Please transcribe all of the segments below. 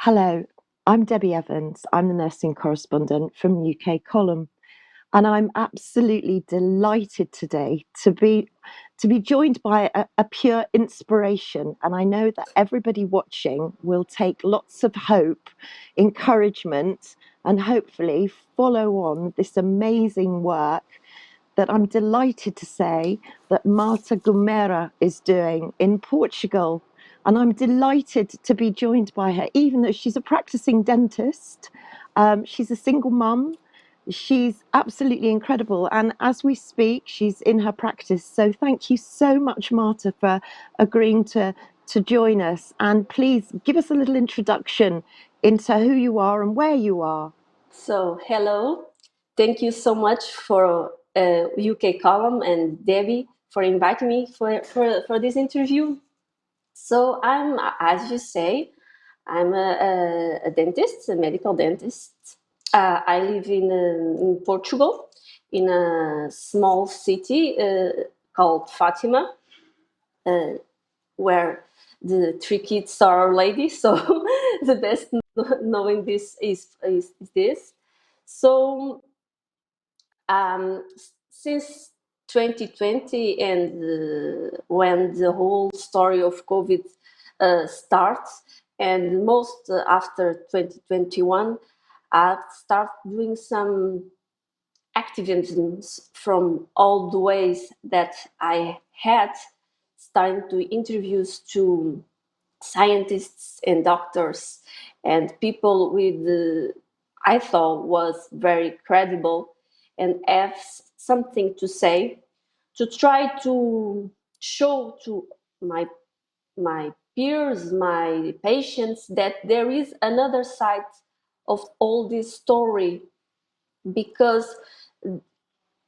Hello, I'm Debbie Evans. I'm the nursing correspondent from UK Column, and I'm absolutely delighted today to be joined by a pure inspiration. And I know that everybody watching will take lots of hope, encouragement, and hopefully follow on this amazing work that I'm delighted to say that Marta Gumera is doing in Portugal. And I'm delighted to be joined by her, even though she's a practicing dentist. She's a single mum. She's absolutely incredible. And as we speak, she's in her practice. So thank you so much, Marta, for agreeing to join us. And please give us a little introduction into who you are and where you are. So, hello. Thank you so much for UK Column and Debbie for inviting me for this interview. So, as you say, I'm a dentist, a medical dentist. I live in Portugal, in a small city called Fatima, uh, where the three kids are our lady. So, the best knowing this is this. So since 2020 and when the whole story of COVID starts, and most after 2021, I've started doing some activisms from all the ways that I had, starting to interviews to scientists and doctors and people with I thought was very credible and have something to say, to try to show to my peers, my patients, that there is another side of all this story, because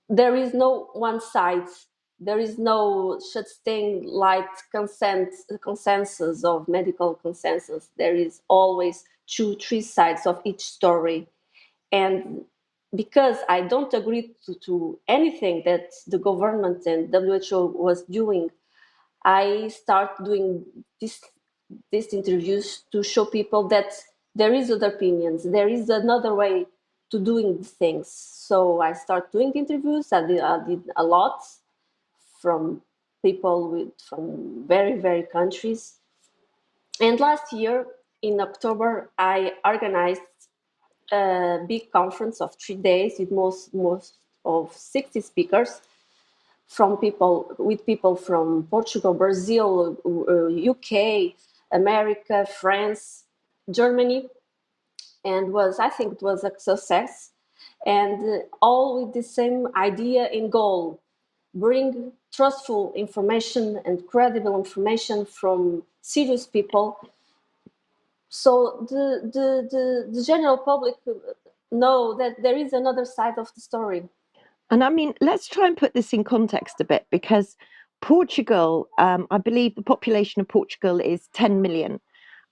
there is no one side. There is no such thing like consensus of medical consensus. There is always two, three sides of each story. And because I don't agree to anything that the government and WHO was doing, I start doing these interviews to show people that there is other opinions, there is another way to doing things. So I start doing interviews. I did a lot from people from very countries. And last year in October, I organized a big conference of 3 days with most of 60 speakers from people from Portugal, Brazil, UK, America, France, Germany, and I think it was a success, and all with the same idea and goal: bring trustful information and credible information from serious people, so the general public know that there is another side of the story. And I mean, let's try and put this in context a bit because Portugal, I believe the population of Portugal is 10 million,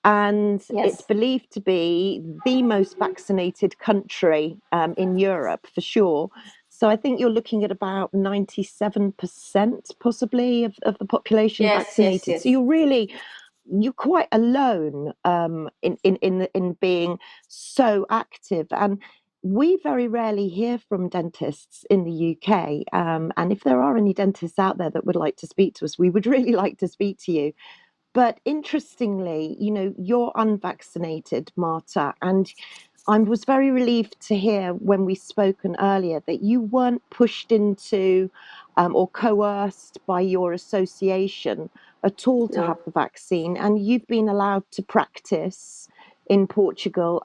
and it's Yes. believed to be the most vaccinated country in Europe for sure. So I think you're looking at about 97% possibly of the population Yes, yes, vaccinated. So yes. you're quite alone in being so active. And we very rarely hear from dentists in the UK. And if there are any dentists out there that would like to speak to us, we would really like to speak to you. But interestingly, you're unvaccinated, Marta, and I was very relieved to hear when we spoken earlier that you weren't pushed into or coerced by your association at all to have No. the vaccine, and you've been allowed to practice in Portugal.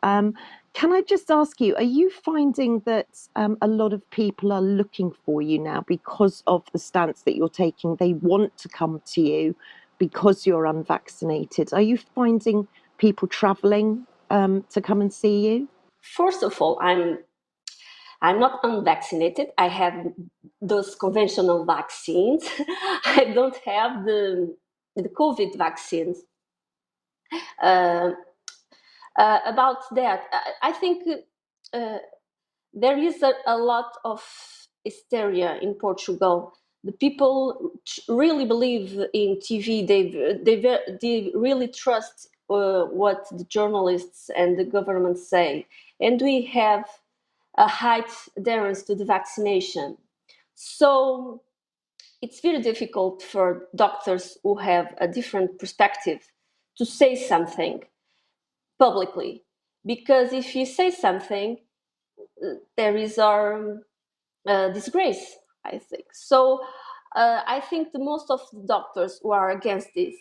Can I just ask you, are you finding that a lot of people are looking for you now because of the stance that you're taking? They want to come to you because you're unvaccinated. Are you finding people traveling to come and see you? First of all, I'm not unvaccinated. I have those conventional vaccines. I don't have the COVID vaccines. Uh, about that, I think uh, there is a lot of hysteria in Portugal. The people really believe in TV. They really trust what the journalists and the government say, and we have a high adherence to the vaccination. So it's very difficult for doctors who have a different perspective to say something publicly, because if you say something, there is our disgrace, I think. So I think the most of the doctors who are against this,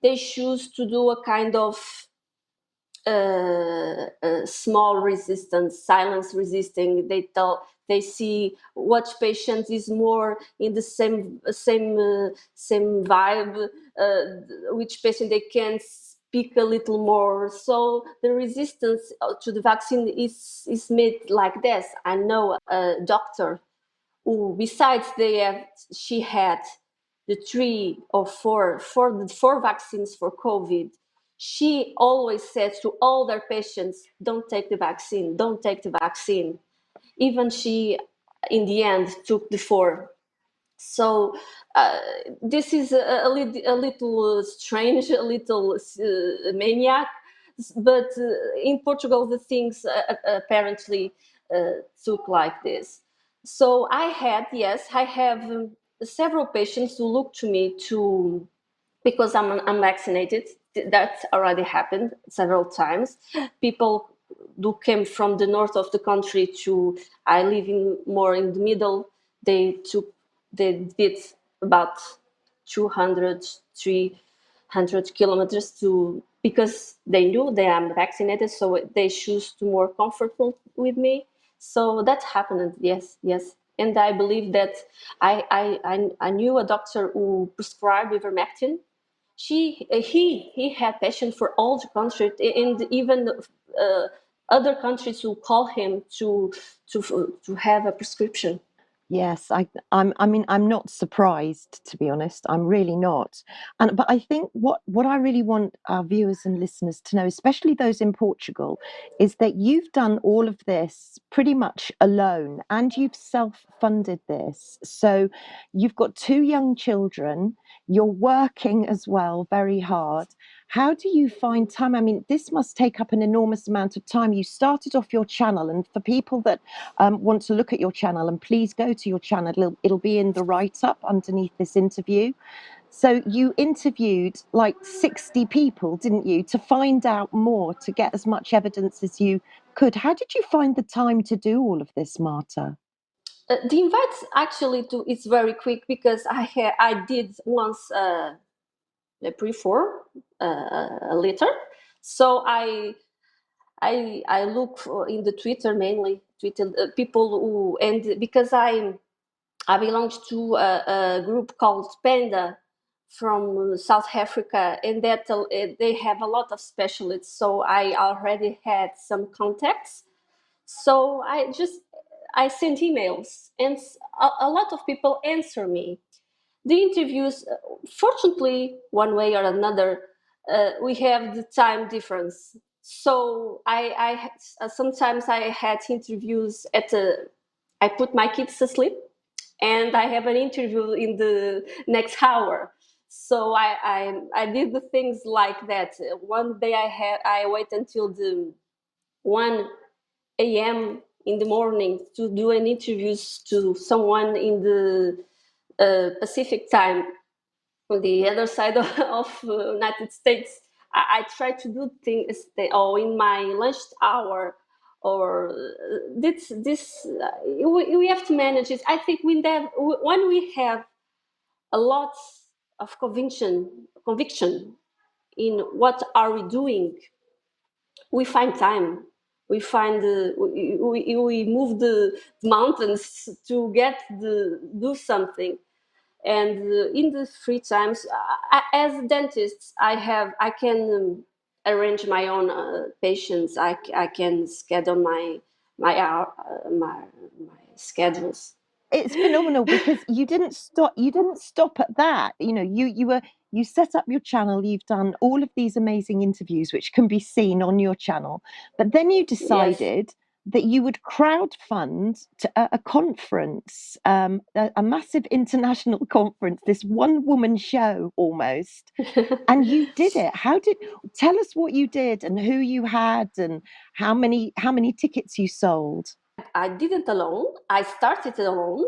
they choose to do a kind of small resistance, silence resisting. They see which patient is more in the same vibe, which patient they can speak a little more. So the resistance to the vaccine is made like this. I know a doctor who, besides she had the three or four vaccines for COVID. She always says to all their patients, don't take the vaccine, don't take the vaccine. Even she, in the end, took the four. So uh, this is a little strange, a little maniac, but in Portugal the things apparently took like this. So I have several patients who look to me to, because I'm vaccinated. That already happened several times. People who came from the north of the country to, I live in more in the middle. They took, they did about 200, 300 kilometers to, because they knew that I'm vaccinated, so they choose to more comfortable with me. So that happened. Yes, yes. And I believe that I knew a doctor who prescribed ivermectin. He had passion for all the countries, and even other countries who call him to have a prescription. Yes, I mean, I'm not surprised, to be honest. I'm really not. But I think what I really want our viewers and listeners to know, especially those in Portugal, is that you've done all of this pretty much alone and you've self-funded this. So you've got two young children, you're working as well very hard. How do you find time? I mean, this must take up an enormous amount of time. You started off your channel, and for people that want to look at your channel, and please go to your channel. It'll be in the write-up underneath this interview. So you interviewed like 60 people, didn't you, to find out more, to get as much evidence as you could. How did you find the time to do all of this, Marta? The invites actually to it's very quick, because I did once a pre-form, a letter. So I look for, in the Twitter, mainly Twitter, people who, and because I belong to a group called Panda from South Africa, and that they have a lot of specialists. So I already had some contacts. So I sent emails, and a lot of people answer me. The interviews, fortunately, one way or another, we have the time difference. So sometimes I had interviews at I put my kids to sleep, and I have an interview in the next hour. So I did the things like that. One day I wait until the 1 a.m. in the morning to do an interviews to someone in the Pacific time on the other side of United States. I try to do things or in my lunch hour, or this we have to manage it. I think when we have a lot of conviction in what are we doing, we find time. We find we move the mountains to get the do something. And in the free times, as dentists, I can arrange my own patients. I can schedule my schedules. It's phenomenal because you didn't stop at that. You know, you set up your channel, you've done all of these amazing interviews which can be seen on your channel, but then you Yes. decided that you would crowdfund to a conference, a massive international conference, this one woman show almost, and you did it. How did Tell us what you did and who you had and how many tickets you sold? I did it alone. I started alone.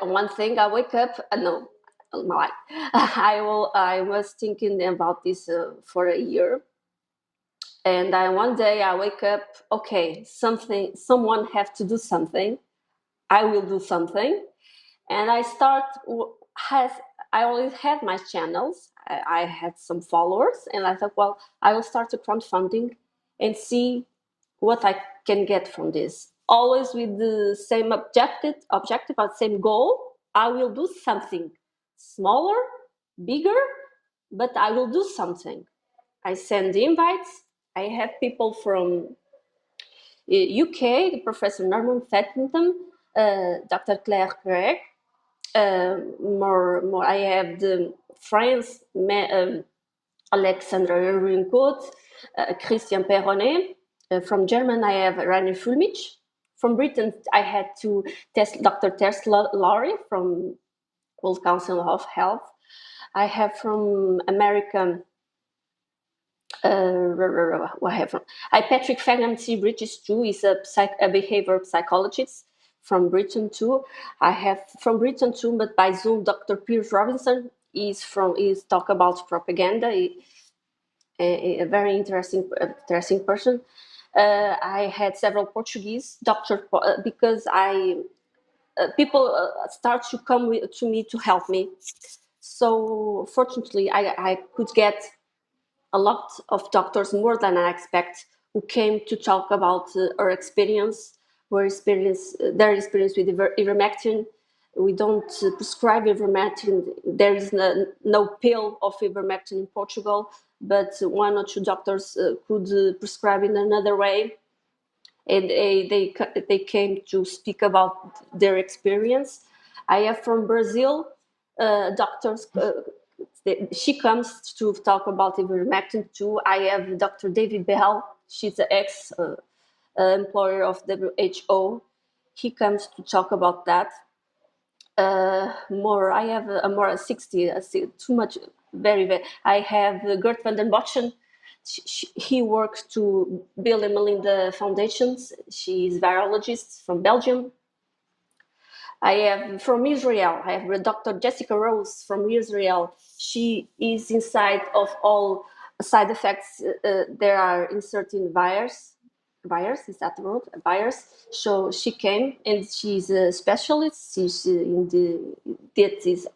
One thing, I wake up. No, my, I was thinking about this for a year, and one day I wake up. Okay, someone have to do something. I will do something, and I start has I always had my channels. I had some followers, and I thought, well, I will start a crowdfunding and see what I can get from this. Always with the same objective, or same goal. I will do something smaller, bigger, but I will do something. I send invites. I have people from UK, Professor Norman Fettington, Dr. Claire Craig, I have the France, Alexandra Rincourt, Christian Perronnet. From German, I have Rainer Fulmich. From Britain, I had to test Dr. Tess Laurie from World Council of Health. I have from America, what I have from Patrick Fangham Bridges too. Is a behavioral psychologist from Britain too. I have from Britain too, but by Zoom, Dr. Piers Robinson is talk about propaganda. A very interesting person. I had several Portuguese doctors because I people start to come to me to help me. So fortunately, I could get a lot of doctors, more than I expect, who came to talk about their experience with ivermectin. We don't prescribe ivermectin. There is no pill of ivermectin in Portugal, but one or two doctors could prescribe in another way, and they came to speak about their experience. I have from Brazil doctors. She comes to talk about ivermectin too. I have Dr. David Bell. She's the ex employer of WHO. He comes to talk about that. More, I have a more 60, too much, very, very. I have Gert van den Boschen. He works to Bill and Melinda Foundations. She's virologist from Belgium. I have from Israel, I have Dr. Jessica Rose from Israel. She is inside of all side effects there are in certain virus, is that the word? Virus. So she came and she's a specialist. She's in that is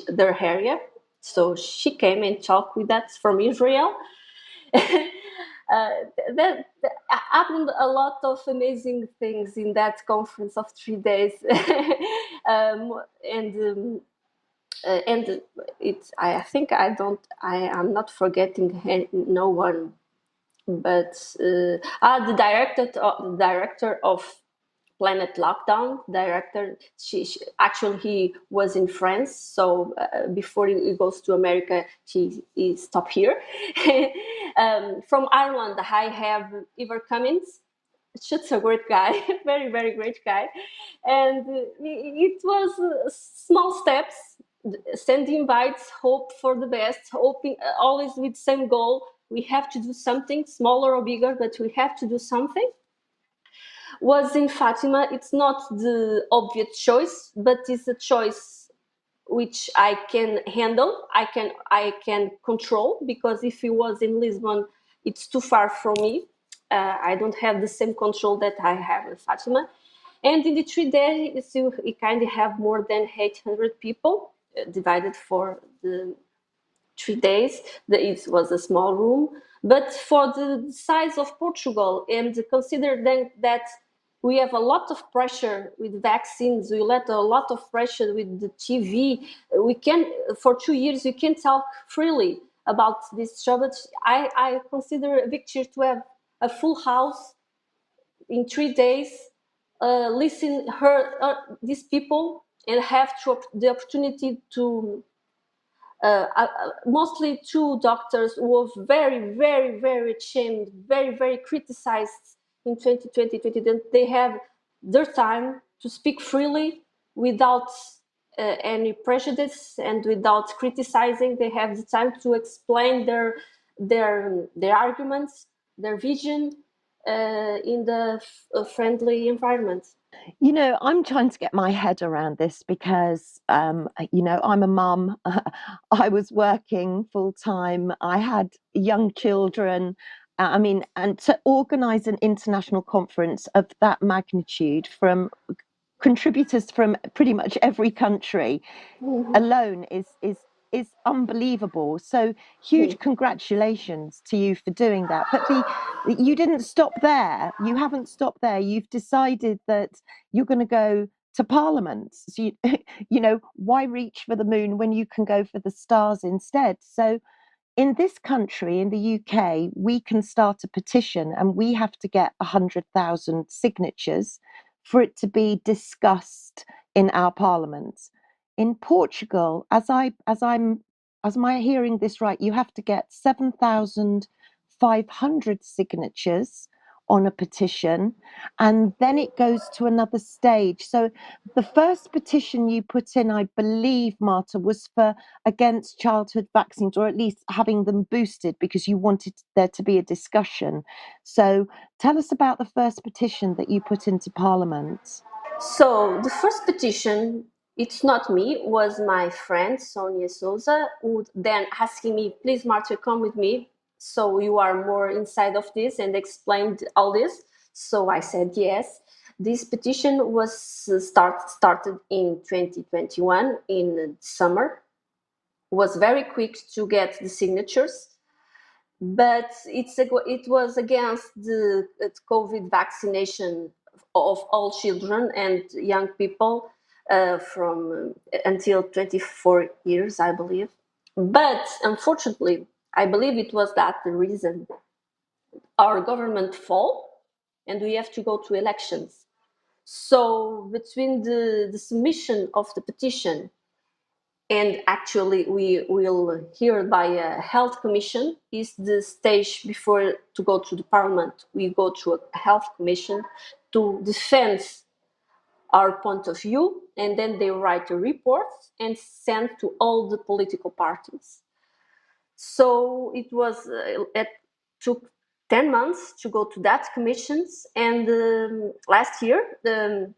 their area. So she came and talked with us from Israel. That happened a lot of amazing things in that conference of 3 days, and it's. I think I'm not forgetting no one, but the director of Planet Lockdown director. She actually he was in France, so before he goes to America, he stopped here. From Ireland, I have Ivor Cummins. Such a great guy, very very great guy, and it was small steps. Send invites, hope for the best, hoping always with same goal. We have to do something smaller or bigger, but we have to do something. Was in Fatima. It's not the obvious choice, but it's a choice which I can handle. I can control, because if it was in Lisbon, it's too far from me. I don't have the same control that I have in Fatima. And in the 3 days, you kind of have more than 800 people divided for the 3 days. It was a small room, but for the size of Portugal, and consider then that we have a lot of pressure with vaccines, we let a lot of pressure with the TV. We can, for 2 years, you can talk freely about this show. But I consider a victory to have a full house in 3 days, listen her these people, and have the opportunity to mostly two doctors who were very, very, very ashamed, very, very criticized in 2020, they have their time to speak freely without any prejudice and without criticizing. They have the time to explain their arguments, their vision in the friendly environment. You know, I'm trying to get my head around this because, you know, I'm a mum. I was working full time. I had young children. I mean, and to organize an international conference of that magnitude from contributors from pretty much every country alone is unbelievable. So huge congratulations to you for doing that. But the you didn't stop there. You haven't stopped there. You've decided that you're going to go to Parliament. So you, you know, why reach for the moon when you can go for the stars instead? So in this country, in the UK, we can start a petition and we have to get 100,000 signatures for it to be discussed in our parliament. In Portugal, as my hearing this right, you have to get 7,500 signatures on a petition, and then it goes to another stage. So the first petition you put in, I believe, Marta, was for against childhood vaccines, or at least having them boosted because you wanted there to be a discussion. So tell us about the first petition that you put into Parliament. So the first petition, it's not me, was my friend Sonia Souza, who then asking me, please Marta, come with me so you are more inside of this, and explained all this. So I said yes. This petition was started in 2021 in summer, was very quick to get the signatures, but it was against the COVID vaccination of all children and young people from until 24 years, I believe. But unfortunately, I believe it was that the reason our government fall and we have to go to elections. So between the submission of the petition and actually we will hear by a health commission is the stage before to go to the parliament. We go to a health commission to defend our point of view, and then they write a report and send to all the political parties. So it took 10 months to go to that commissions, and last year the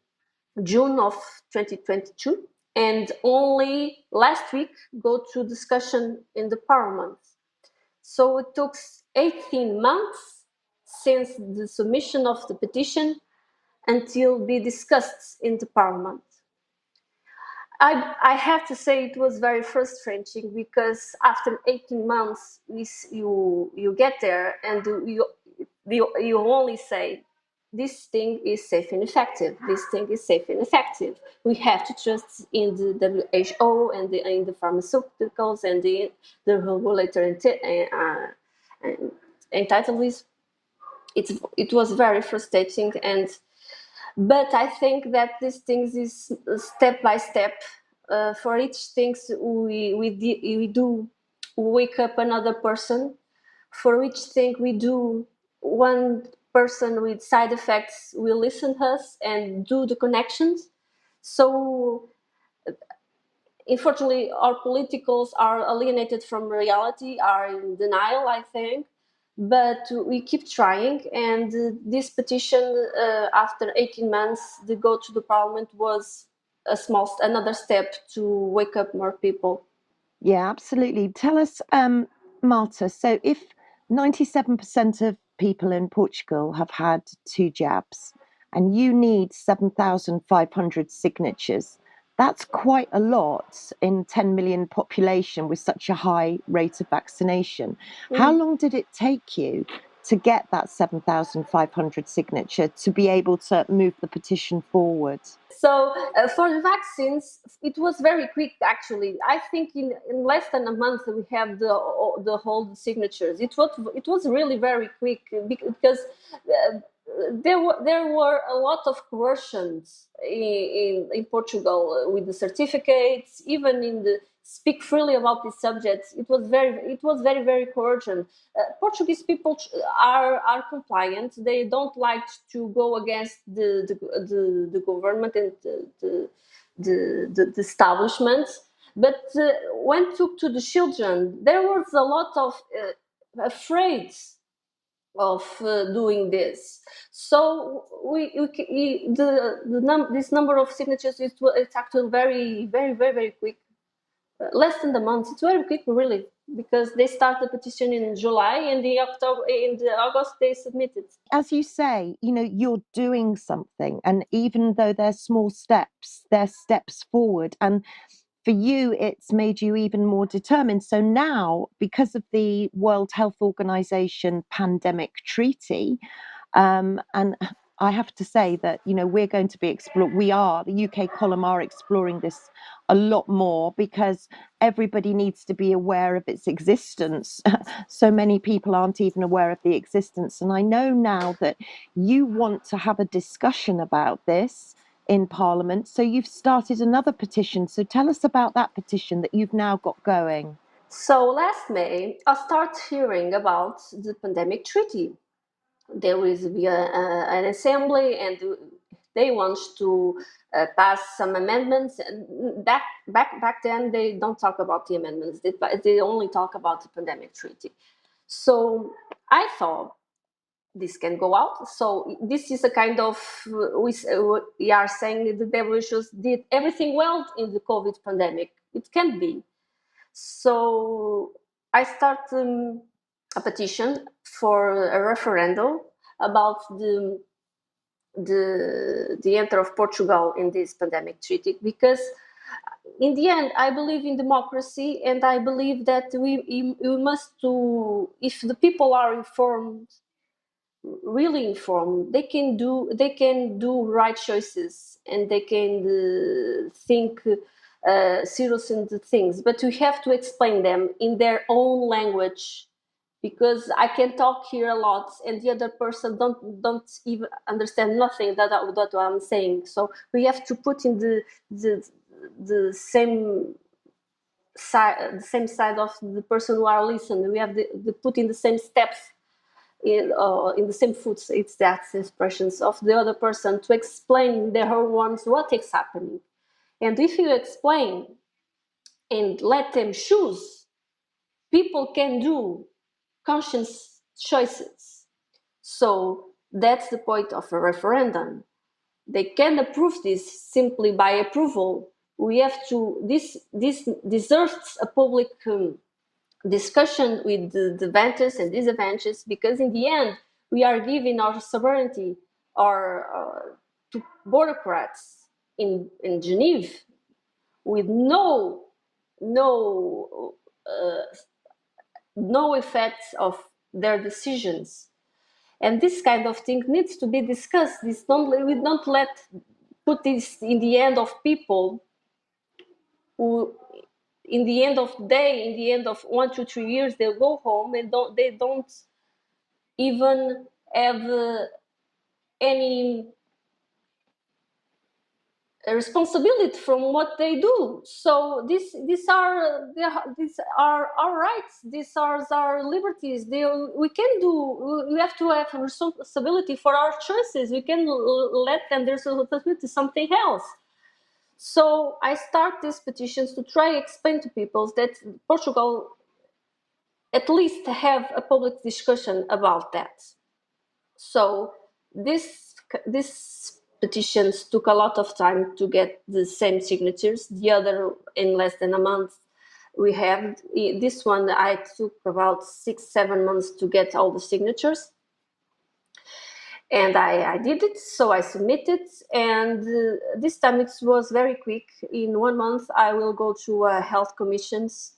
June of 2022, and only last week go to discussion in the parliament. So it took 18 months since the submission of the petition until be discussed in the parliament. I have to say it was very frustrating because after 18 months you get there and you only say this thing is safe and effective. This thing is safe and effective. We have to trust in the WHO and in the pharmaceuticals and the regulatory entities. It was very frustrating, and but I think that these things is step by step. For each things we do wake up another person. For each thing we do, one person with side effects will listen to us and do the connections. So unfortunately, our politicals are alienated from reality, are in denial, I think. But we keep trying, and this petition, after 18 months, to go to the parliament was another step to wake up more people. Yeah, absolutely. Tell us, Marta, so if 97% of people in Portugal have had two jabs and you need 7,500 signatures, that's quite a lot in 10 million population with such a high rate of vaccination. How Mm. long did it take you to get that 7,500 signature to be able to move the petition forward? So for the vaccines, it was very quick. Actually, I think in less than a month we have the whole signatures. It was really very quick because there were a lot of coercions in Portugal with the certificates, even in the speak freely about these subjects. It was very coercion. Portuguese people are compliant. They don't like to go against the government and the establishments. But when took to the children, there was a lot of afraid of doing this. So this number of signatures it's actually very quick. Less than a month. It's very quick, really, because they start the petition in July, and in the August they submit it. As you say, you're doing something, and even though they're small steps, they're steps forward. And for you, it's made you even more determined. So now, because of the World Health Organization pandemic treaty, and I have to say that, we're going to be the UK column are exploring this a lot more, because everybody needs to be aware of its existence. So many people aren't even aware of the existence. And I know now that you want to have a discussion about this in Parliament. So you've started another petition. So tell us about that petition that you've now got going. So last May, I started hearing about the pandemic treaty. There will be an assembly, and they want to pass some amendments. And back then, they don't talk about the amendments. They only talk about the pandemic treaty. So I thought this can go out. So this is a kind of we are saying the WHO did everything well in the COVID pandemic. It can be. So I started a petition for a referendum about the entry of Portugal in this pandemic treaty, because in the end I believe in democracy, and I believe that we must do, if the people are informed, really informed, they can do right choices, and they can think serious in the things, but we have to explain them in their own language, because I can talk here a lot and the other person don't even understand nothing that I'm saying. So we have to put in the same side of the person who are listening. We have to put in the same steps, in the same foot. It's that expressions of the other person, to explain their own ones what is happening. And if you explain and let them choose, people can do conscious choices. So that's the point of a referendum. They can approve this simply by approval. We have to, this deserves a public discussion with the advantages and disadvantages, because in the end we are giving our sovereignty to bureaucrats in Geneva, with no no effects of their decisions. And this kind of thing needs to be discussed. We don't let put this in the end of people who, in the end of the day, in the end of 1 to 3 years, they'll go home and they don't even have any responsibility from what they do. So these are our rights. These are our liberties. We can do. We have to have responsibility for our choices. We can let them. There's responsibility something else. So I start these petitions to try explain to people that Portugal at least have a public discussion about that. So this petitions took a lot of time to get the same signatures. The other in less than a month. We have this one. I took about 6-7 months to get all the signatures, and I did it. So I submitted, and this time it was very quick. In 1 month, I will go to health commissions.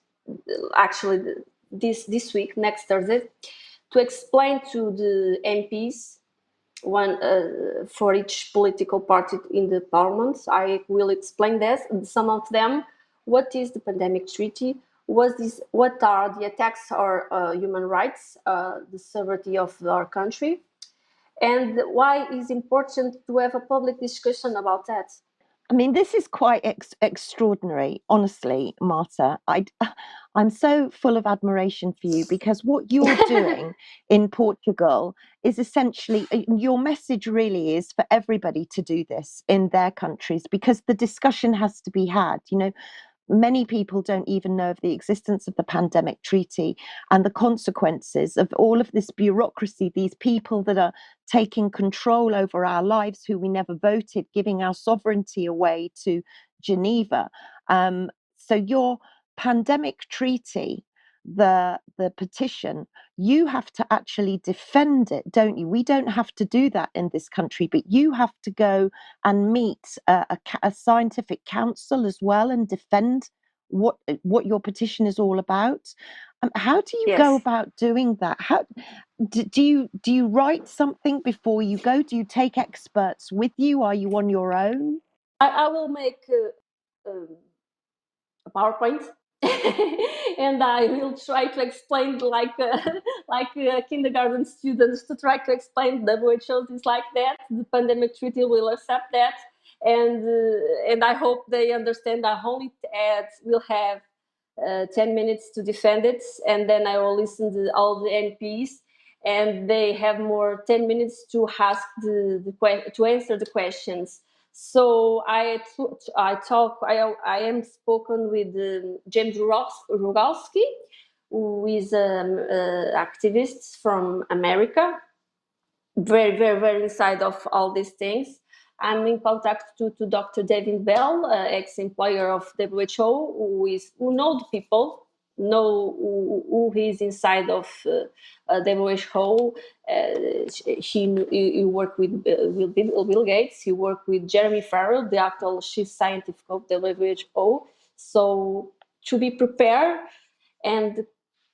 Actually, this week, next Thursday, to explain to the MPs, one for each political party in the parliament. I will explain this. Some of them, what is the pandemic treaty? What are the attacks on human rights, the sovereignty of our country, and why is important to have a public discussion about that. I mean, this is quite extraordinary, honestly, Marta. I'm so full of admiration for you because what you're doing in Portugal is essentially your message really is for everybody to do this in their countries because the discussion has to be had. You know, many people don't even know of the existence of the pandemic treaty and the consequences of all of this bureaucracy, these people that are taking control over our lives who we never voted, giving our sovereignty away to Geneva. So your pandemic treaty, the petition, you have to actually defend it, don't you? We don't have to do that in this country, but you have to go and meet a scientific council as well and defend what your petition is all about. How do you go Yes, about doing that? How do you write something before you go? Do you take experts with you? Are you on your own? I will make a PowerPoint, and I will try to explain like like kindergarten students to try to explain WHO is like that. The pandemic treaty will accept that, and I hope they understand. I only will have 10 minutes to defend it, and then I will listen to all the MPs, and they have more 10 minutes to ask to answer the questions. So I am spoken with James Rogalski, who is activist from America, very, very, very inside of all these things. I'm in contact to Dr. David Bell, ex-employer of WHO, who know the people, know who is inside of WHO. He worked with Bill Gates. He worked with Jeremy Farrell, the actual chief scientific of WHO. So to be prepared and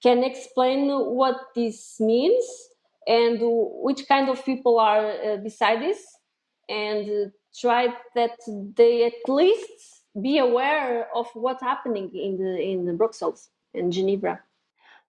can explain what this means and which kind of people are beside this, and try that they at least be aware of what's happening in the Brussels and Geneva.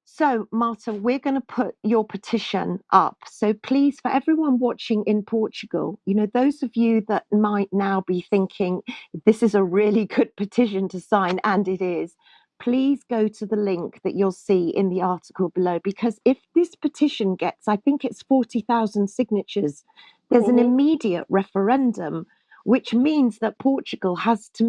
So, Marta, we're going to put your petition up. So, please, for everyone watching in Portugal, you know, those of you that might now be thinking this is a really good petition to sign, and it is, please go to the link that you'll see in the article below. Because if this petition gets, I think it's 40,000 signatures, there's an Mm-hmm. immediate referendum, which means that Portugal has to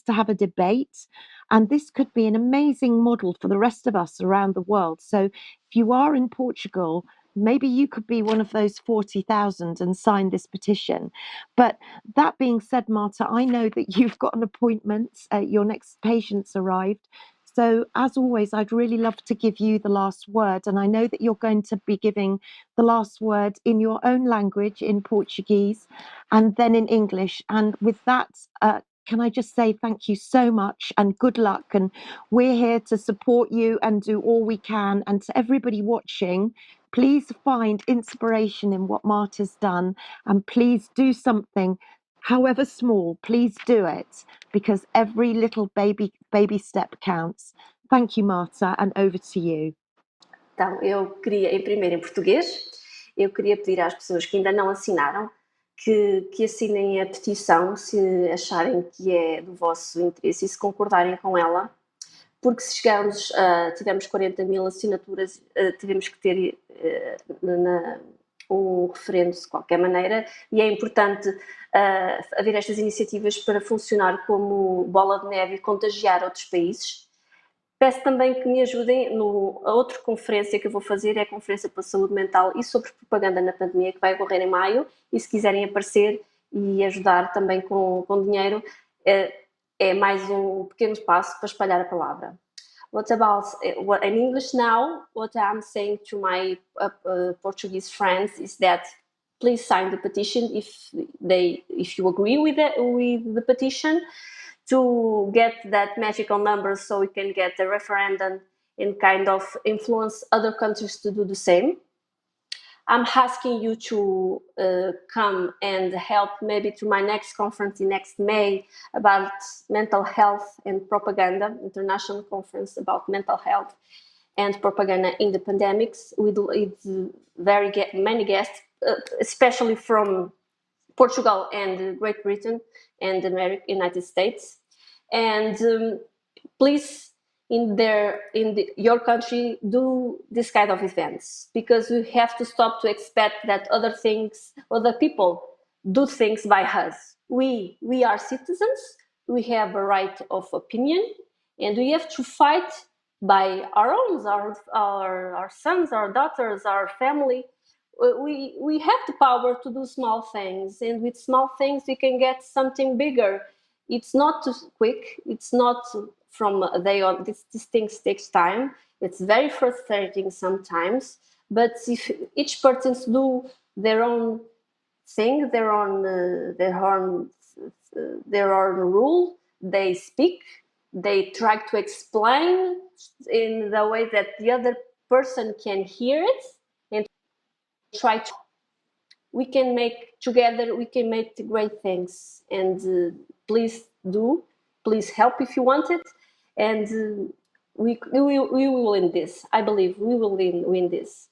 have a debate, and this could be an amazing model for the rest of us around the world. So if you are in Portugal, maybe you could be one of those 40,000 and sign this petition. But that being said, Marta, I know that you've got an appointment. Your next patient's arrived. So, as always, I'd really love to give you the last word. And I know that you're going to be giving the last word in your own language, in Portuguese, and then in English. And with that, can I just say thank you so much and good luck? And we're here to support you and do all we can. And to everybody watching, please find inspiration in what Marta's done and please do something, however small, please do it because every little baby step counts. Thank you, Marta, and over to you. Então, eu queria, em primeiro em português, eu queria pedir às pessoas que ainda não assinaram que assinem a petição se acharem que é do vosso interesse e se concordarem com ela, porque se chegarmos tivermos 40 mil assinaturas, tivemos que ter um referendo de qualquer maneira, e é importante haver estas iniciativas para funcionar como bola de neve e contagiar outros países. Peço também que me ajudem a outra conferência que eu vou fazer, é a Conferência pela Saúde Mental e sobre Propaganda na Pandemia, que vai ocorrer em maio, e se quiserem aparecer e ajudar também com dinheiro, é mais um pequeno passo para espalhar a palavra. What about in English now? What I'm saying to my Portuguese friends is that please sign the petition if you agree with the petition, to get that magical number so we can get a referendum and kind of influence other countries to do the same. I'm asking you to come and help maybe to my next conference in next May about mental health and propaganda, international conference about mental health and propaganda in the pandemics with many guests especially from Portugal and Great Britain and the United States. And please, your country, do this kind of events, because we have to stop to expect that other people do things by us. We are citizens. We have a right of opinion, and we have to fight by our sons, our daughters, our family. We have the power to do small things, and with small things we can get something bigger. It's not too quick. It's not from a day on. These things takes time. It's very frustrating sometimes, but if each person do their own thing, their own rule, they speak, they try to explain in the way that the other person can hear it, and try to, we can make together, we can make great things. And please do, please help if you want it. And we will win this. I believe we will win this.